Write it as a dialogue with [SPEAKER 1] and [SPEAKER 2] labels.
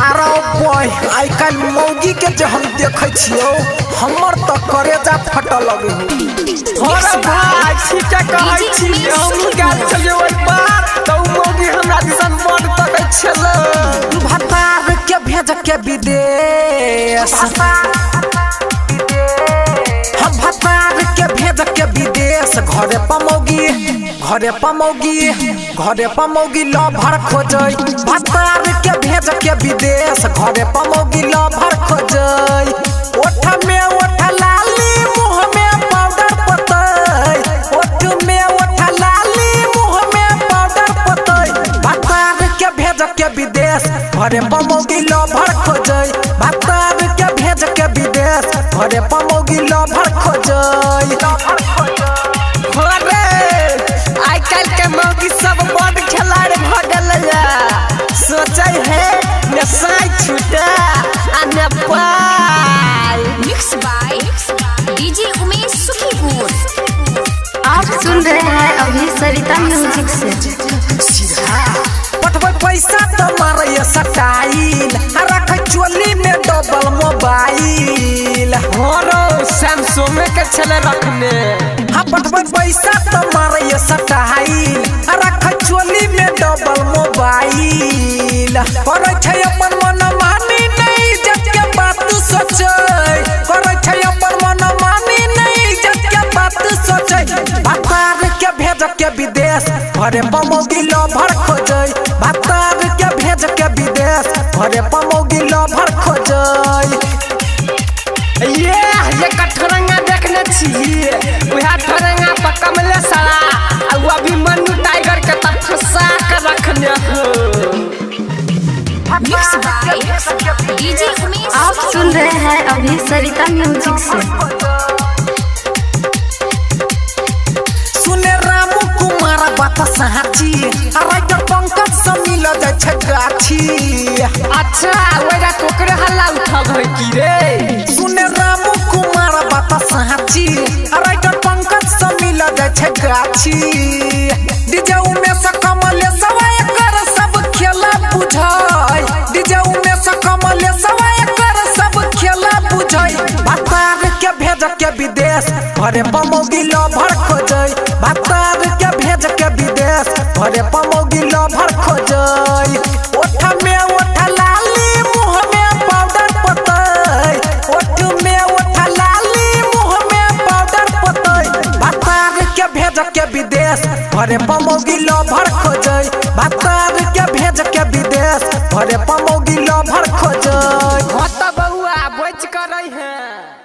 [SPEAKER 1] अरे boy I काल मौगी के जो हम देखे छियो हमर त करेजा फटल लगे हो।
[SPEAKER 2] अरे भाई ठीक है कहै छी हम गाल चले ओइ बात त मौगी हमरा दिसन बड़ तकै छले।
[SPEAKER 1] भतार के भेज के विदेश हम भतार के भेज के विदेश घरे पमौगी लभर खोजै भतार के भेज के विदेश घरे पमौगी लभर खोजै। ओठ में ओठ लाली मुंह में पाउडर पतै ओठ में ओठ लाली मुंह में पाउडर पतै भतार के भेज के विदेश घरे पमौगी लभर खोजै भतार के भेज के विदेश घरे पमौगी लभर खोजै।
[SPEAKER 2] आई काल के मौगी सब बड़ खिलाड़ी भ गेलै सोचै है न साई छूटा आ न पाई।
[SPEAKER 3] Mix by DJ Umesh Sukhipur.
[SPEAKER 4] आप सुन रहे हैं अभी सरिता म्यूजिक से।
[SPEAKER 1] पठबै पैसा तो मारे सटाइल रख चोली में डबल मोबाइल
[SPEAKER 2] होरो सैमसंग के चले रखने।
[SPEAKER 1] हाँ पठबै पैसा तो मारे सटाइल रख चोली में डबल मोबाइल करे छै अपन मन मानी नहीं इज्जत के बात सोचै करे छै अपन मन मानी नहीं इज्जत के बात सोचै। भतार के भेज के विदेश घरे पमौगी लभर खोजै भतार के भेज के विदेश घरे पमौगी लभर खोजै।
[SPEAKER 2] ये कठरंगा देखने छी उहा ठरंगा पर कमले सारा आ अभी मन्नू टाइगर के त फंसा के रखने हो।
[SPEAKER 3] Mix by DJ Umesh.
[SPEAKER 4] आप सुन रहे हैं अभी सरिता म्यूजिक से।
[SPEAKER 1] सुने रामू कुमार बात साची राइटर पंकज से मिल जाय छै गाछी।
[SPEAKER 2] अच्छा ओरा कोकरे हल्ला उठल है की रे।
[SPEAKER 1] सुने रामू कुमार बात साची राइटर पंकज से मिल जाय छै गाछी। डीजे उमेश कमले सवाय कर सब खेला बुझाय डीजे उमेश कमले सवाय कर सब खेला बुझाय। भतार के भेज के विदेश घरे पमौगी लभर खोजै भतार के भेज के विदेश घरे पमौगी लभर खोजै। ओठ में ओठ लाली मुंह में पाउडर पतै ओठ में ओठ लाली मुंह में पाउडर पतै भतार के भेज के विदेश घरे पमौगी लभर खोजै भतार के भेज के विदेश घरे पमौगी लभर खोजै।
[SPEAKER 2] बउआ बच कर रही है।